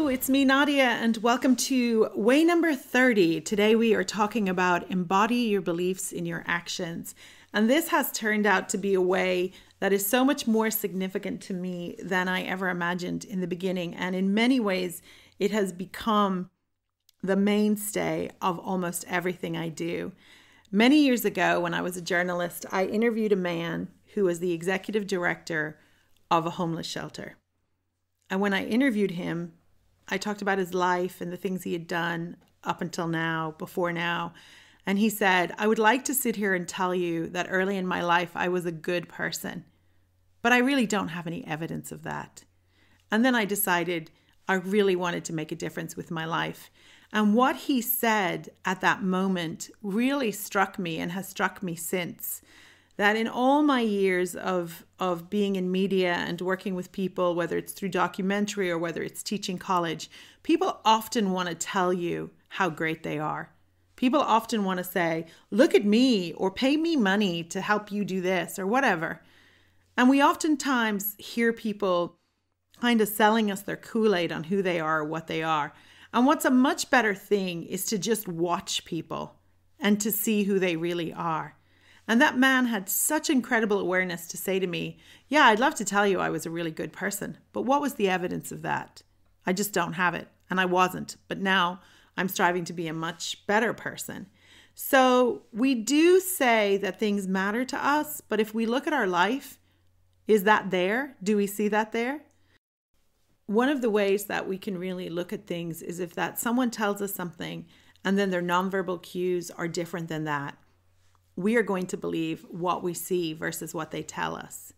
Hello, it's me, Nadia, and welcome to way number 30. Today we are talking about embody your beliefs in your actions. And this has turned out to be a way that is so much more significant to me than I ever imagined in the beginning. And in many ways, it has become the mainstay of almost everything I do. Many years ago, when I was a journalist, I interviewed a man who was the executive director of a homeless shelter. And when I interviewed him, I talked about his life and the things he had done up until now, before now. And he said, I would like to sit here and tell you that early in my life, I was a good person, but I really don't have any evidence of that. And then I decided I really wanted to make a difference with my life. And what he said at that moment really struck me and has struck me since. That in all my years of being in media and working with people, whether it's through documentary or whether it's teaching college, people often want to tell you how great they are. People often want to say, look at me, or pay me money to help you do this or whatever. And we oftentimes hear people kind of selling us their Kool-Aid on who they are or what they are. And what's a much better thing is to just watch people and to see who they really are. And that man had such incredible awareness to say to me, yeah, I'd love to tell you I was a really good person, but what was the evidence of that? I just don't have it. And I wasn't. But now I'm striving to be a much better person. So we do say that things matter to us, but if we look at our life, is that there? Do we see that there? One of the ways that we can really look at things is if that someone tells us something and then their nonverbal cues are different than that. We are going to believe what we see versus what they tell us.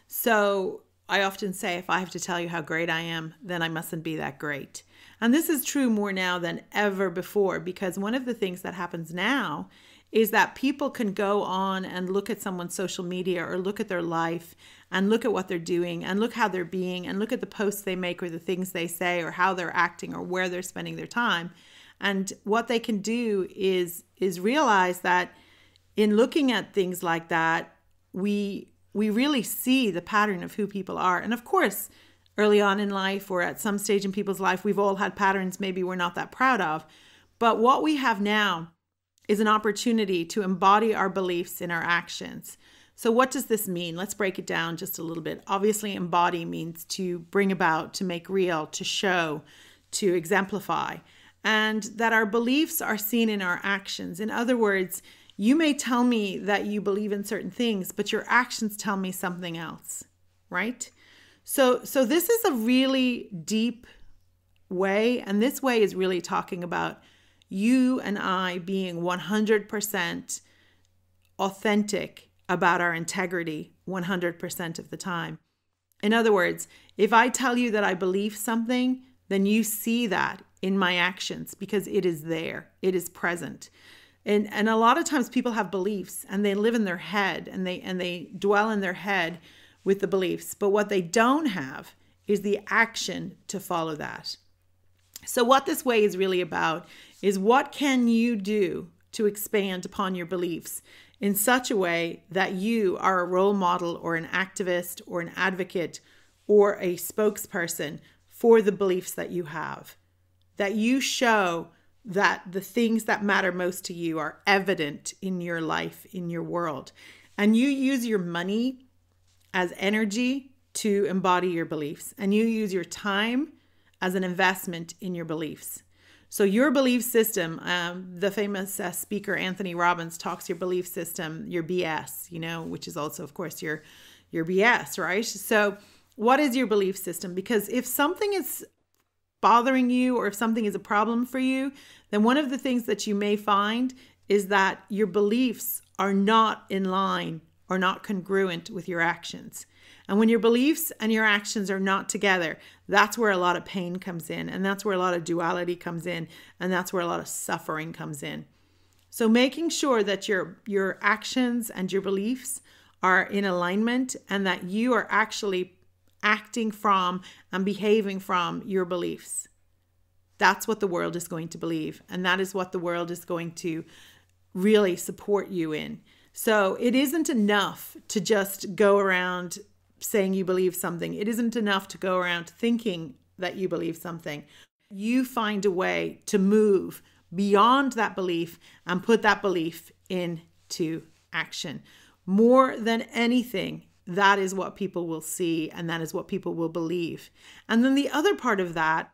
So I often say, if I have to tell you how great I am, then I mustn't be that great. And this is true more now than ever before, because one of the things that happens now is that people can go on and look at someone's social media or look at their life and look at what they're doing and look how they're being and look at the posts they make or the things they say or how they're acting or where they're spending their time. And what they can do is realize that in looking at things like that, we really see the pattern of who people are. And of course, early on in life or at some stage in people's life, we've all had patterns maybe we're not that proud of. But what we have now is an opportunity to embody our beliefs in our actions. So what does this mean? Let's break it down just a little bit. Obviously, embody means to bring about, to make real, to show, to exemplify, and that our beliefs are seen in our actions. In other words, you may tell me that you believe in certain things, but your actions tell me something else, right? So this is a really deep way, and this way is really talking about you and I being 100% authentic about our integrity 100% of the time. In other words, if I tell you that I believe something, then you see that in my actions because it is there, it is present. And a lot of times people have beliefs and they live in their head and they dwell in their head with the beliefs. But what they don't have is the action to follow that. So what this way is really about is what can you do to expand upon your beliefs in such a way that you are a role model or an activist or an advocate or a spokesperson for the beliefs that you have, that you show that the things that matter most to you are evident in your life, in your world. And you use your money as energy to embody your beliefs. And you use your time as an investment in your beliefs. So your belief system, the famous speaker Anthony Robbins talks your belief system, your BS, which is also, of course, your BS, right? So what is your belief system? Because if something is bothering you or if something is a problem for you, then one of the things that you may find is that your beliefs are not in line or not congruent with your actions. And when your beliefs and your actions are not together, that's where a lot of pain comes in, and that's where a lot of duality comes in, and that's where a lot of suffering comes in. So making sure that your actions and your beliefs are in alignment and that you are actually acting from and behaving from your beliefs. That's what the world is going to believe. And that is what the world is going to really support you in. So it isn't enough to just go around saying you believe something. It isn't enough to go around thinking that you believe something. You find a way to move beyond that belief and put that belief into action. More than anything, that is what people will see, and that is what people will believe. And then the other part of that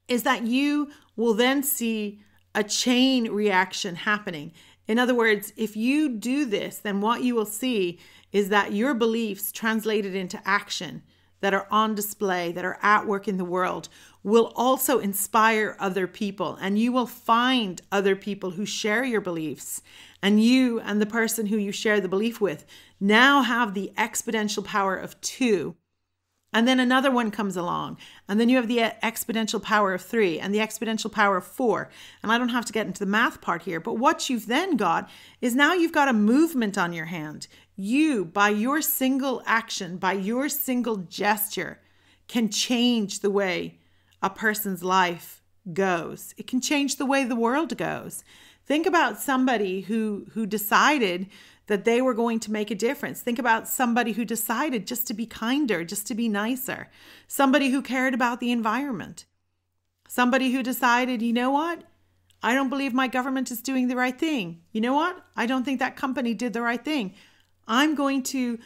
is that you will then see a chain reaction happening. In other words, if you do this, then what you will see is that your beliefs translated into action that are on display, that are at work in the world, will also inspire other people. And you will find other people who share your beliefs. And you and the person who you share the belief with now have the exponential power of 2. And then another one comes along. And then you have the exponential power of 3 and the exponential power of 4. And I don't have to get into the math part here, but what you've then got is now you've got a movement on your hand. You, by your single action, by your single gesture, can change the way a person's life goes. It can change the way the world goes. Think about somebody who decided that they were going to make a difference. Think about somebody who decided just to be kinder, just to be nicer. Somebody who cared about the environment. Somebody who decided, you know what? I don't believe my government is doing the right thing. You know what? I don't think that company did the right thing. I'm going to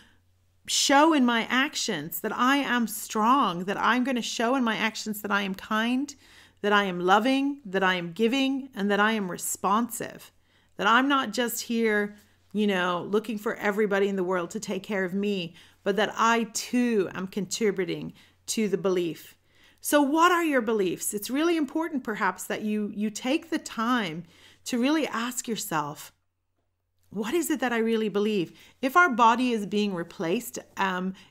show in my actions that I am strong, that I'm going to show in my actions that I am kind, that I am loving, that I am giving, and that I am responsive. That I'm not just here, looking for everybody in the world to take care of me, but that I too am contributing to the belief. So what are your beliefs? It's really important perhaps that you take the time to really ask yourself, what is it that I really believe? If our body is being replaced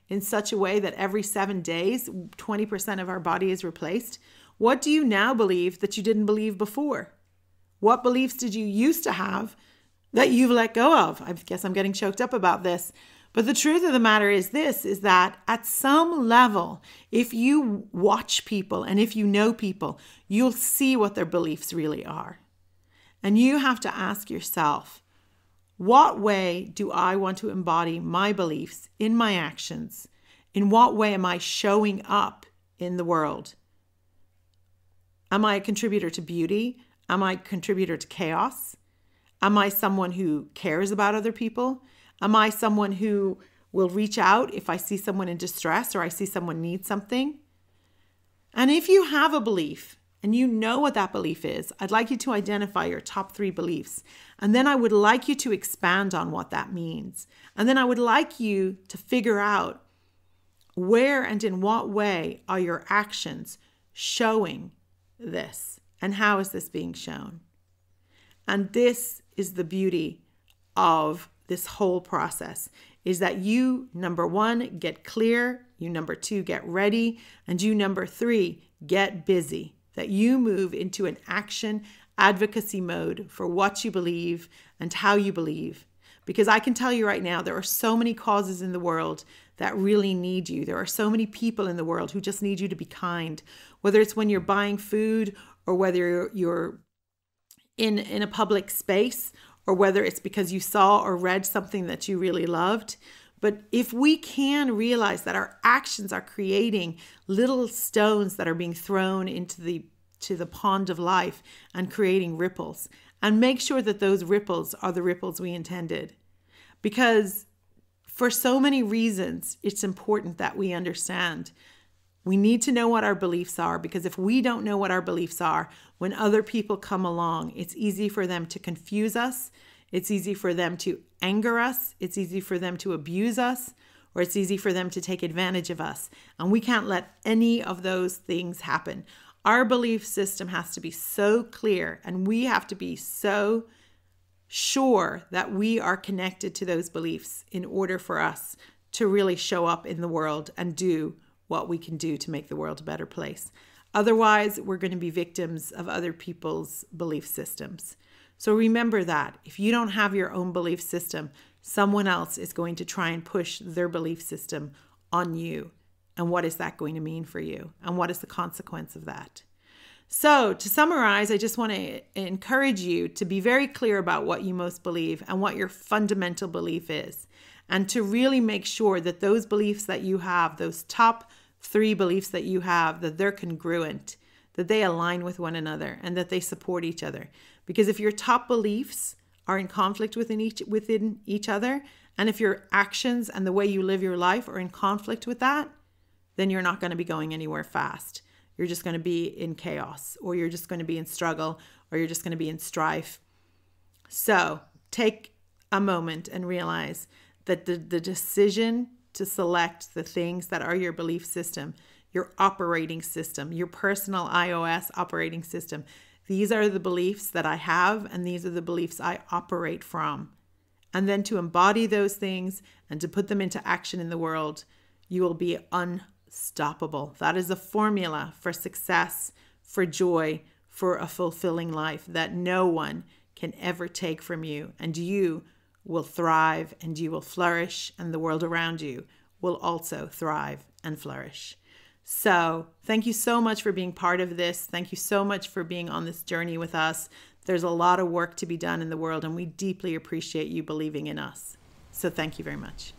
in such a way that every 7 days, 20% of our body is replaced, what do you now believe that you didn't believe before? What beliefs did you used to have that you've let go of? I guess I'm getting choked up about this. But the truth of the matter is this, is that at some level, if you watch people and if you know people, you'll see what their beliefs really are. And you have to ask yourself, what way do I want to embody my beliefs in my actions? In what way am I showing up in the world? Am I a contributor to beauty? Am I a contributor to chaos? Am I someone who cares about other people? Am I someone who will reach out if I see someone in distress or I see someone need something? And if you have a belief and you know what that belief is, I'd like you to identify your top 3 beliefs. And then I would like you to expand on what that means. And then I would like you to figure out where and in what way are your actions showing this? And how is this being shown? And this is the beauty of this whole process, is that you, number 1, get clear, you, number 2, get ready, and you, number 3, get busy. That you move into an action advocacy mode for what you believe and how you believe. Because I can tell you right now, there are so many causes in the world that really need you. There are so many people in the world who just need you to be kind, whether it's when you're buying food or whether you're in a public space or whether it's because you saw or read something that you really loved. But if we can realize that our actions are creating little stones that are being thrown into the pond of life and creating ripples, and make sure that those ripples are the ripples we intended. Because for so many reasons, it's important that we understand. We need to know what our beliefs are, because if we don't know what our beliefs are, when other people come along, it's easy for them to confuse us. It's easy for them to anger us. It's easy for them to abuse us, or it's easy for them to take advantage of us. And we can't let any of those things happen. Our belief system has to be so clear, and we have to be so sure that we are connected to those beliefs in order for us to really show up in the world and do what we can do to make the world a better place. Otherwise, we're going to be victims of other people's belief systems. So remember that if you don't have your own belief system, someone else is going to try and push their belief system on you. And what is that going to mean for you? And what is the consequence of that? So to summarize, I just want to encourage you to be very clear about what you most believe and what your fundamental belief is. And to really make sure that those beliefs that you have, those top 3 beliefs that you have, that they're congruent, that they align with one another, and that they support each other. Because if your top beliefs are in conflict within each other, and if your actions and the way you live your life are in conflict with that, then you're not going to be going anywhere fast. You're just going to be in chaos, or you're just going to be in struggle, or you're just going to be in strife. So take a moment and realize that the decision to select the things that are your belief system, your operating system, your personal iOS operating system, these are the beliefs that I have, and these are the beliefs I operate from. And then to embody those things and to put them into action in the world, you will be unstoppable. That is a formula for success, for joy, for a fulfilling life that no one can ever take from you. And you will thrive and you will flourish, and the world around you will also thrive and flourish. So thank you so much for being part of this. Thank you so much for being on this journey with us. There's a lot of work to be done in the world, and we deeply appreciate you believing in us. So thank you very much.